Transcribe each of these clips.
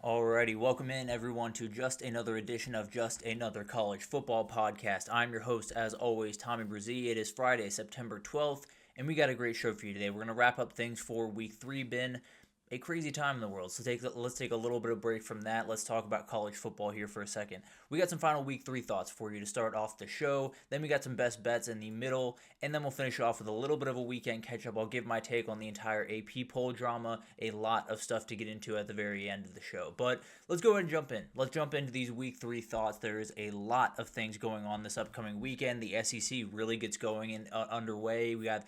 Alrighty, welcome in everyone to just another edition of Just Another College Football Podcast. I'm your host, as always, Tommy Brzee. It is Friday, September 12th, and we got a great show for you today. We're going to wrap up things for Week 3. Been a crazy time in the world, so let's take a little bit of break from that. Let's talk about college football here for a second. We got some final Week 3 thoughts for you to start off the show. Then we got some best bets in the middle, and then we'll finish off with a little bit of a weekend catch-up. I'll give my take on the entire AP poll drama. A lot of stuff to get into at the very end of the show. But let's go ahead and jump in. Let's jump into these Week 3 thoughts. There is a lot of things going on this upcoming weekend. The SEC really gets going and underway. We got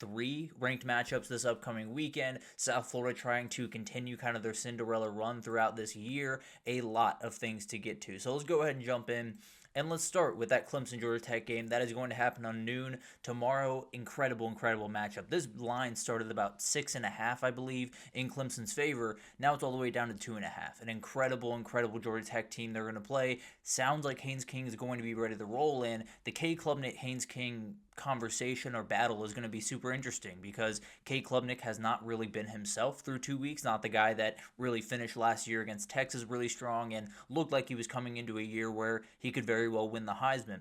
3 ranked matchups this upcoming weekend. South Florida trying to continue kind of their Cinderella run throughout this year. A lot of things to get to. So let's go ahead and jump in. And let's start with that Clemson-Georgia Tech game. That is going to happen on noon tomorrow. Incredible matchup. This line started about 6.5, I believe, in Clemson's favor. Now it's all the way down to 2.5. An incredible Georgia Tech team they're going to play. Sounds like Haynes King is going to be ready to roll in. The K. Klubnik Haynes King conversation or battle is going to be super interesting because K. Klubnik has not really been himself through 2 weeks. Not the guy that really finished last year against Texas really strong and looked like he was coming into a year where he could very well win the Heisman.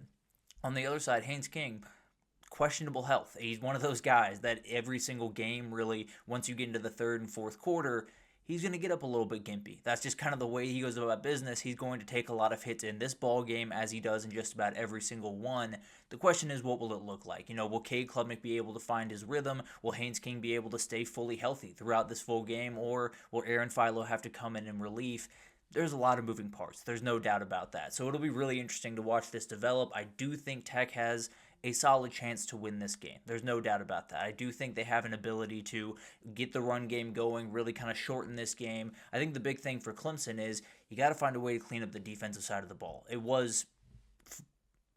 On the other side, Haynes King, questionable health. He's one of those guys that every single game really, once you get into the third and fourth quarter, he's going to get up a little bit gimpy. That's just kind of the way he goes about business. He's going to take a lot of hits in this ball game as he does in just about every single one. The question is, what will it look like? Will Cade Klubnik be able to find his rhythm? Will Haynes King be able to stay fully healthy throughout this full game? Or will Aaron Philo have to come in relief? There's a lot of moving parts. There's no doubt about that. So it'll be really interesting to watch this develop. I do think Tech has a solid chance to win this game. There's no doubt about that. I do think they have an ability to get the run game going, really kind of shorten this game. I think the big thing for Clemson is you got to find a way to clean up the defensive side of the ball. It was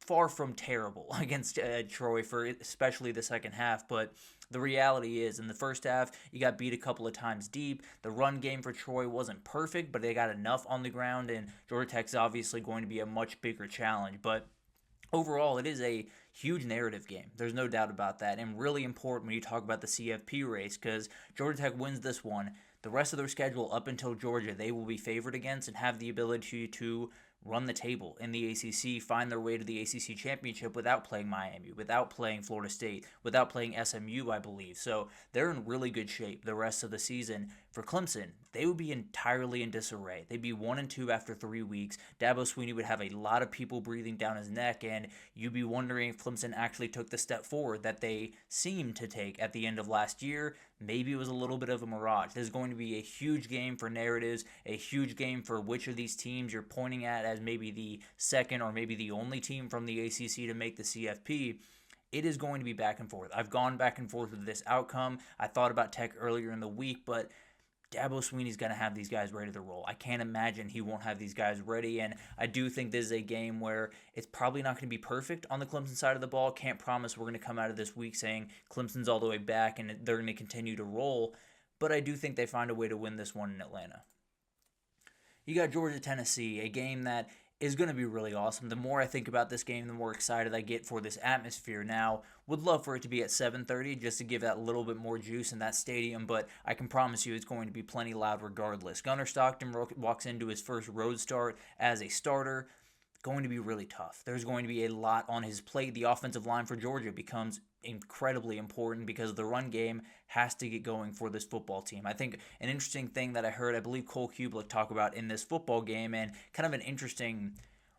far from terrible against Troy for especially the second half, but the reality is, in the first half, you got beat a couple of times deep. The run game for Troy wasn't perfect, but they got enough on the ground, and Georgia Tech's obviously going to be a much bigger challenge. But overall, it is a huge narrative game. There's no doubt about that, and really important when you talk about the CFP race, because Georgia Tech wins this one. The rest of their schedule up until Georgia, they will be favored against and have the ability to run the table in the ACC, find their way to the ACC championship without playing Miami, without playing Florida State, without playing SMU, I believe. So they're in really good shape the rest of the season. For Clemson, they would be entirely in disarray. They'd be 1-2 after 3 weeks. Dabo Swinney would have a lot of people breathing down his neck, and you'd be wondering if Clemson actually took the step forward that they seemed to take at the end of last year. Maybe it was a little bit of a mirage. This is going to be a huge game for narratives, a huge game for which of these teams you're pointing at as maybe the second or maybe the only team from the ACC to make the CFP. It is going to be back and forth. I've gone back and forth with this outcome. I thought about Tech earlier in the week, but Dabo Swinney's going to have these guys ready to roll. I can't imagine he won't have these guys ready, and I do think this is a game where it's probably not going to be perfect on the Clemson side of the ball. Can't promise we're going to come out of this week saying Clemson's all the way back and they're going to continue to roll, but I do think they find a way to win this one in Atlanta. You got Georgia-Tennessee, a game that is going to be really awesome. The more I think about this game, the more excited I get for this atmosphere. Now, would love for it to be at 7:30 just to give that little bit more juice in that stadium, but I can promise you it's going to be plenty loud regardless. Gunnar Stockton walks into his first road start as a starter. Going to be really tough. There's going to be a lot on his plate. The offensive line for Georgia becomes incredibly important because the run game has to get going for this football team. I think an interesting thing that I heard, I believe Cole Kublik talk about in this football game, and kind of an interesting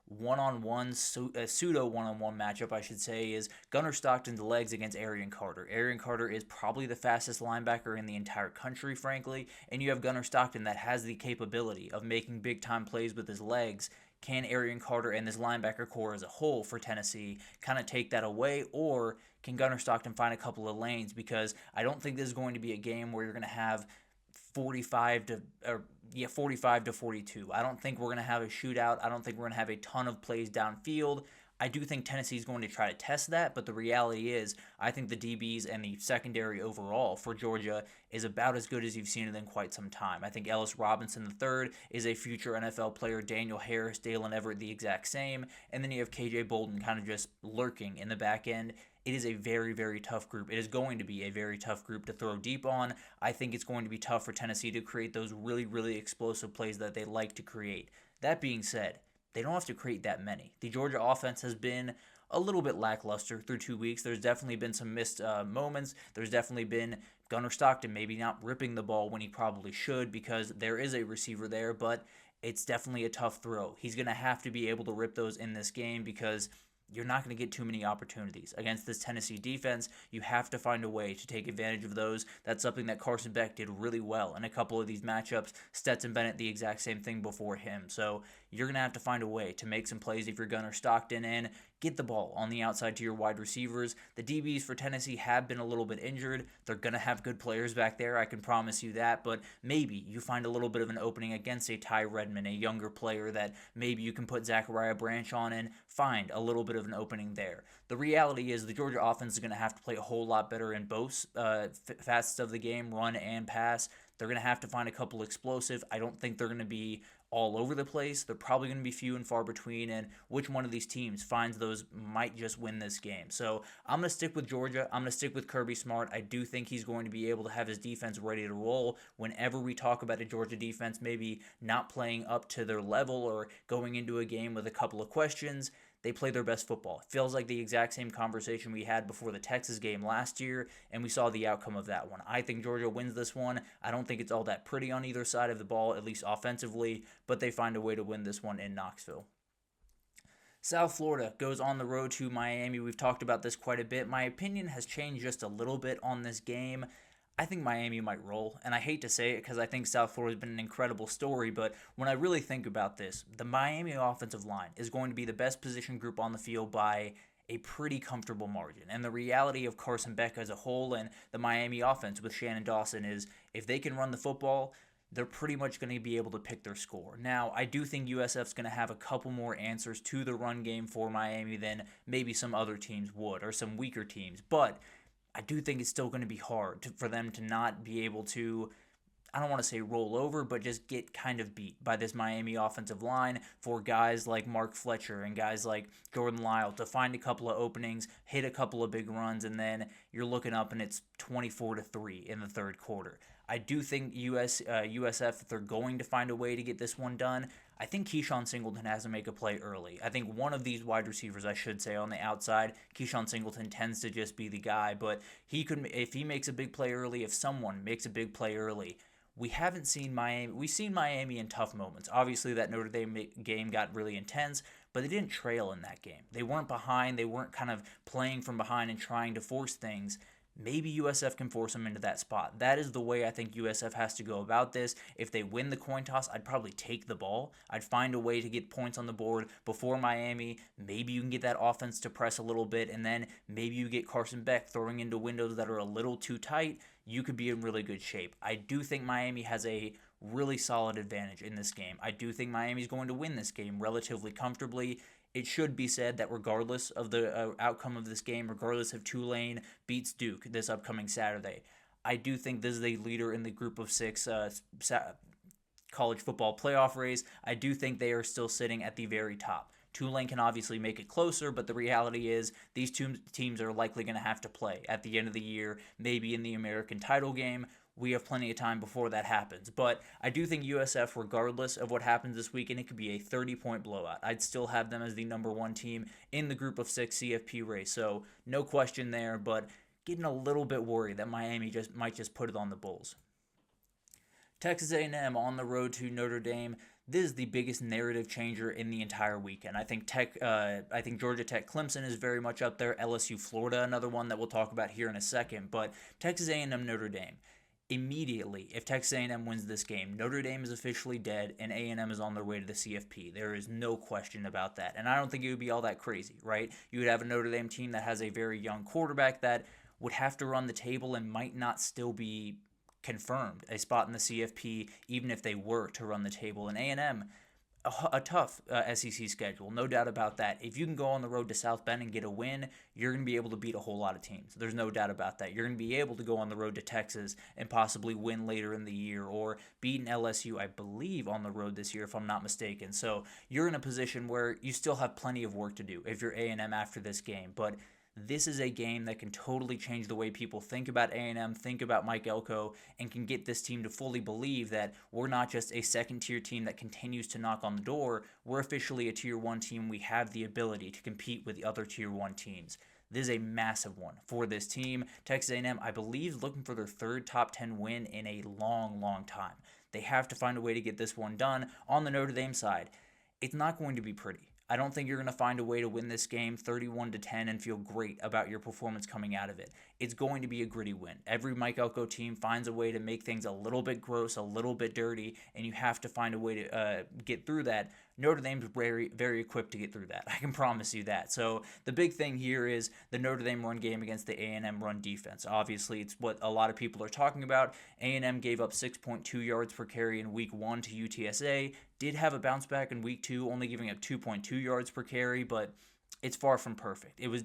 one-on-one, pseudo one-on-one matchup, I should say, is Gunnar Stockton's legs against Arian Carter. Arian Carter is probably the fastest linebacker in the entire country, frankly, and you have Gunnar Stockton that has the capability of making big-time plays with his legs. Can Arian Carter and this linebacker core as a whole for Tennessee kind of take that away, or can Gunnar Stockton find a couple of lanes? Because I don't think this is going to be a game where you're going to have 45 to 42. I don't think we're going to have a shootout. I don't think we're going to have a ton of plays downfield. I do think Tennessee is going to try to test that, but the reality is I think the DBs and the secondary overall for Georgia is about as good as you've seen it in quite some time. I think Ellis Robinson III is a future NFL player, Daniel Harris, Dalen Everett the exact same, and then you have KJ Bolden kind of just lurking in the back end. it is a very, very tough group. It is going to be a very tough group to throw deep on. I think it's going to be tough for Tennessee to create those really, really explosive plays that they like to create. That being said, they don't have to create that many. The Georgia offense has been a little bit lackluster through 2 weeks. There's definitely been some missed moments. There's definitely been Gunnar Stockton maybe not ripping the ball when he probably should because there is a receiver there, but it's definitely a tough throw. He's going to have to be able to rip those in this game because you're not going to get too many opportunities. Against this Tennessee defense, you have to find a way to take advantage of those. That's something that Carson Beck did really well in a couple of these matchups. Stetson Bennett, the exact same thing before him. So you're going to have to find a way to make some plays if you're Gunnar Stockton and get the ball on the outside to your wide receivers. The DBs for Tennessee have been a little bit injured. They're going to have good players back there, I can promise you that, but maybe you find a little bit of an opening against a Ty Redmond, a younger player that maybe you can put Zachariah Branch on and find a little bit of an opening there. The reality is the Georgia offense is going to have to play a whole lot better in both facets of the game, run and pass. They're going to have to find a couple explosive. I don't think they're going to be all over the place. They're probably going to be few and far between, and which one of these teams finds those might just win this game. So I'm going to stick with Georgia. I'm going to stick with Kirby Smart. I do think he's going to be able to have his defense ready to roll whenever we talk about a Georgia defense maybe not playing up to their level or going into a game with a couple of questions. They play their best football. It feels like the exact same conversation we had before the Texas game last year, and we saw the outcome of that one. I think Georgia wins this one. I don't think it's all that pretty on either side of the ball, at least offensively, but they find a way to win this one in Knoxville. South Florida goes on the road to Miami. We've talked about this quite a bit. My opinion has changed just a little bit on this game. I think Miami might roll, and I hate to say it because I think South Florida has been an incredible story, but when I really think about this, the Miami offensive line is going to be the best position group on the field by a pretty comfortable margin. And the reality of Carson Beck as a whole and the Miami offense with Shannon Dawson is if they can run the football, they're pretty much going to be able to pick their score. Now, I do think USF's going to have a couple more answers to the run game for Miami than maybe some other teams would or some weaker teams, but I do think it's still going to be hard for them to not be able to, I don't want to say roll over, but just get kind of beat by this Miami offensive line for guys like Mark Fletcher and guys like Jordan Lyle to find a couple of openings, hit a couple of big runs, and then you're looking up and it's 24-3 in the third quarter. I do think USF, if they're going to find a way to get this one done, I think Keyshawn Singleton has to make a play early. I think one of these wide receivers, I should say, on the outside, Keyshawn Singleton tends to just be the guy, but he could, if he makes a big play early, if someone makes a big play early, we haven't seen Miami. We've seen Miami in tough moments. Obviously, that Notre Dame game got really intense, but they didn't trail in that game. They weren't behind. They weren't kind of playing from behind and trying to force things. Maybe USF can force them into that spot. That is the way I think USF has to go about this. If they win the coin toss, I'd probably take the ball. I'd find a way to get points on the board before Miami. Maybe you can get that offense to press a little bit, and then maybe you get Carson Beck throwing into windows that are a little too tight. You could be in really good shape. I do think Miami has a really solid advantage in this game. I do think Miami's going to win this game relatively comfortably. It should be said that regardless of the outcome of this game, regardless if Tulane beats Duke this upcoming Saturday, I do think this is a leader in the group of six college football playoff race. I do think they are still sitting at the very top. Tulane can obviously make it closer, but the reality is these two teams are likely going to have to play at the end of the year, maybe in the American title game. We have plenty of time before that happens. But I do think USF, regardless of what happens this weekend, it could be a 30-point blowout. I'd still have them as the number one team in the group of six CFP race. So no question there, but getting a little bit worried that Miami might just put it on the Bulls. Texas A&M on the road to Notre Dame. This is the biggest narrative changer in the entire weekend. I think Georgia Tech Clemson is very much up there. LSU Florida, another one that we'll talk about here in a second. But Texas A&M Notre Dame. Immediately, if Texas A&M wins this game, Notre Dame is officially dead and A&M is on their way to the CFP. There is no question about that. And I don't think it would be all that crazy, right? You would have a Notre Dame team that has a very young quarterback that would have to run the table and might not still be confirmed a spot in the CFP, even if they were to run the table. And A&M, a tough SEC schedule, no doubt about that. If you can go on the road to South Bend and get a win, you're going to be able to beat a whole lot of teams. There's no doubt about that. You're going to be able to go on the road to Texas and possibly win later in the year or beat an LSU, I believe, on the road this year, if I'm not mistaken. So you're in a position where you still have plenty of work to do if you're A&M after this game. But This is a game that can totally change the way people think about A&M, think about Mike Elko, and can get this team to fully believe that we're not just a second-tier team that continues to knock on the door. We're officially a Tier 1 team. We have the ability to compete with the other Tier 1 teams. This is a massive one for this team. Texas A&M, I believe, is looking for their third top 10 win in a long, long time. They have to find a way to get this one done. On the Notre Dame side, it's not going to be pretty. I don't think you're going to find a way to win this game 31-10 and feel great about your performance coming out of it. It's going to be a gritty win. Every Mike Elko team finds a way to make things a little bit gross, a little bit dirty, and you have to find a way to get through that. Notre Dame's very, very equipped to get through that. I can promise you that. So the big thing here is the Notre Dame run game against the A&M run defense. Obviously, it's what a lot of people are talking about. A&M gave up 6.2 yards per carry in Week 1 to UTSA. Did have a bounce back in Week 2, only giving up 2.2 yards per carry, but it's far from perfect. It was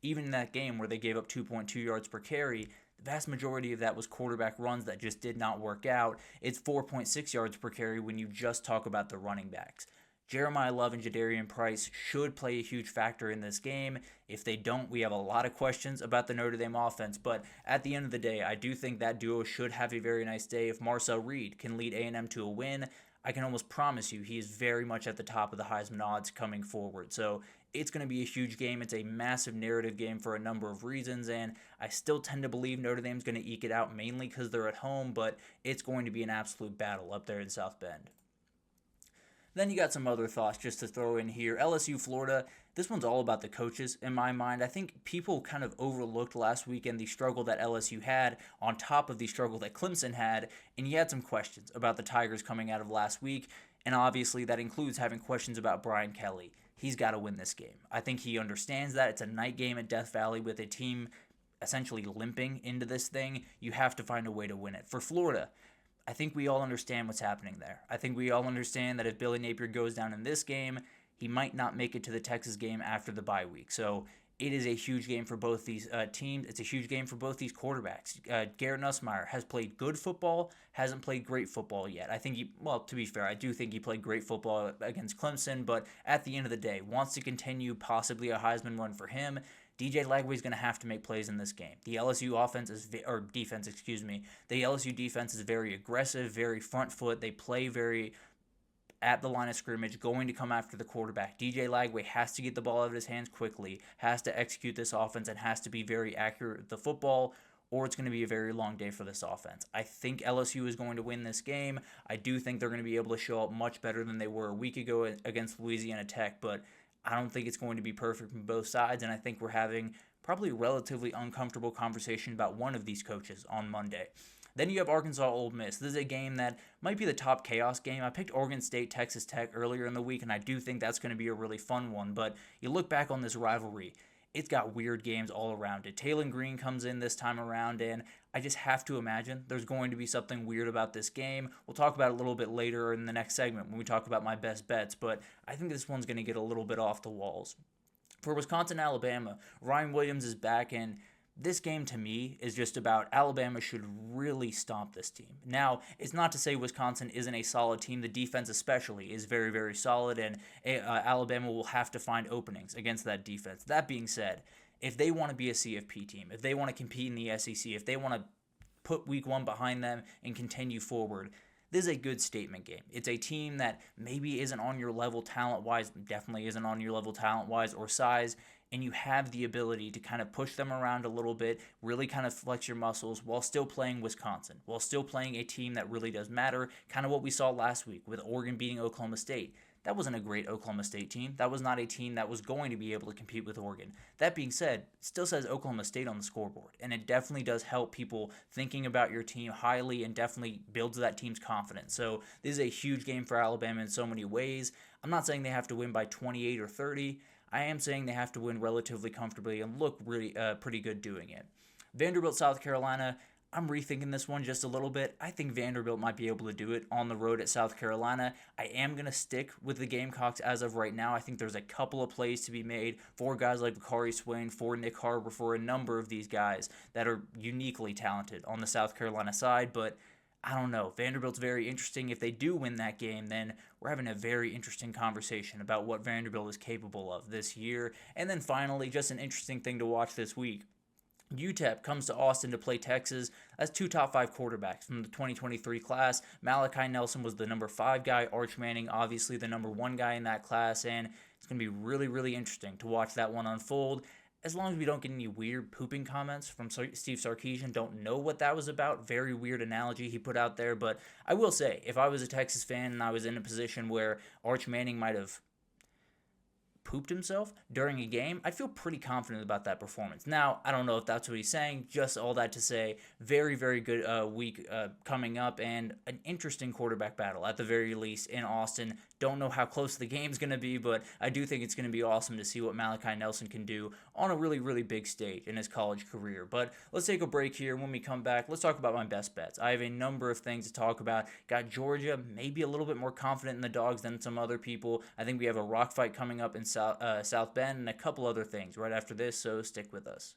even in that game where they gave up 2.2 yards per carry, the vast majority of that was quarterback runs that just did not work out. It's 4.6 yards per carry when you just talk about the running backs. Jeremiah Love and Jadarian Price should play a huge factor in this game. If they don't, we have a lot of questions about the Notre Dame offense. But at the end of the day, I do think that duo should have a very nice day. If Marcel Reed can lead A&M to a win, I can almost promise you he is very much at the top of the Heisman odds coming forward. So it's going to be a huge game. It's a massive narrative game for a number of reasons, and I still tend to believe Notre Dame's going to eke it out mainly because they're at home, but it's going to be an absolute battle up there in South Bend. Then you got some other thoughts just to throw in here. LSU, Florida, this one's all about the coaches in my mind. I think people kind of overlooked last weekend the struggle that LSU had on top of the struggle that Clemson had, and you had some questions about the Tigers coming out of last week, and obviously that includes having questions about Brian Kelly. He's got to win this game. I think he understands that. It's a night game at Death Valley with a team essentially limping into this thing. You have to find a way to win it. For Florida, I think we all understand what's happening there. I think we all understand that if Billy Napier goes down in this game, he might not make it to the Texas game after the bye week. So it is a huge game for both these teams. It's a huge game for both these quarterbacks. Garrett Nussmeier has played good football, hasn't played great football yet. I think to be fair, I do think he played great football against Clemson, but at the end of the day, wants to continue possibly a Heisman run for him. DJ Lagway is going to have to make plays in this game. The LSU The LSU defense is very aggressive, very front foot. They play very at the line of scrimmage, going to come after the quarterback. DJ Lagway has to get the ball out of his hands quickly, has to execute this offense, and has to be very accurate with the football, or it's going to be a very long day for this offense. I think LSU is going to win this game. I do think they're going to be able to show up much better than they were a week ago against Louisiana Tech, but I don't think it's going to be perfect from both sides, and I think we're having probably a relatively uncomfortable conversation about one of these coaches on Monday. Then you have Arkansas Ole Miss. This is a game that might be the top chaos game. I picked Oregon State, Texas Tech earlier in the week, and I do think that's going to be a really fun one, but you look back on this rivalry, it's got weird games all around it. Taylon Green comes in this time around, and I just have to imagine there's going to be something weird about this game. We'll talk about it a little bit later in the next segment when we talk about my best bets, but I think this one's going to get a little bit off the walls. For Wisconsin, Alabama, Ryan Williams is back, and this game to me is just about Alabama should really stomp this team. Now, it's not to say Wisconsin isn't a solid team. The defense especially is very, very solid, and Alabama will have to find openings against that defense. That being said, if they want to be a CFP team, if they want to compete in the SEC, if they want to put Week 1 behind them and continue forward, this is a good statement game. It's a team that maybe isn't on your level talent-wise, definitely isn't on your level talent-wise or size, and you have the ability to kind of push them around a little bit, really kind of flex your muscles while still playing Wisconsin, while still playing a team that really does matter, kind of what we saw last week with Oregon beating Oklahoma State. That wasn't a great Oklahoma State team. That was not a team that was going to be able to compete with Oregon. That being said, it still says Oklahoma State on the scoreboard, and it definitely does help people thinking about your team highly and definitely builds that team's confidence. So this is a huge game for Alabama in so many ways. I'm not saying they have to win by 28 or 30. I am saying they have to win relatively comfortably and look really pretty good doing it. Vanderbilt, South Carolina, I'm rethinking this one just a little bit. I think Vanderbilt might be able to do it on the road at South Carolina. I am going to stick with the Gamecocks as of right now. I think there's a couple of plays to be made for guys like Bakari Swain, for Nick Harbor, for a number of these guys that are uniquely talented on the South Carolina side, but I don't know. Vanderbilt's very interesting. If they do win that game, then we're having a very interesting conversation about what Vanderbilt is capable of this year. And then finally, just an interesting thing to watch this week. UTEP comes to Austin to play Texas. That's two top five quarterbacks from the 2023 class. Malachi Nelson was the number 5 guy. Arch Manning, obviously, the number 1 guy in that class. And it's going to be really, really interesting to watch that one unfold. As long as we don't get any weird pooping comments from Steve Sarkisian, don't know what that was about. Very weird analogy he put out there. But I will say, if I was a Texas fan and I was in a position where Arch Manning might have pooped himself during a game, I feel pretty confident about that performance. Now, I don't know if that's what he's saying. Just all that to say, very, very good week coming up and an interesting quarterback battle at the very least in Austin. Don't know how close the game's going to be, but I do think it's going to be awesome to see what Malachi Nelson can do on a really, really big stage in his college career. But let's take a break here. When we come back, let's talk about my best bets. I have a number of things to talk about. Got Georgia, maybe a little bit more confident in the Dogs than some other people. I think we have a rock fight coming up in South Bend and a couple other things right after this, so stick with us.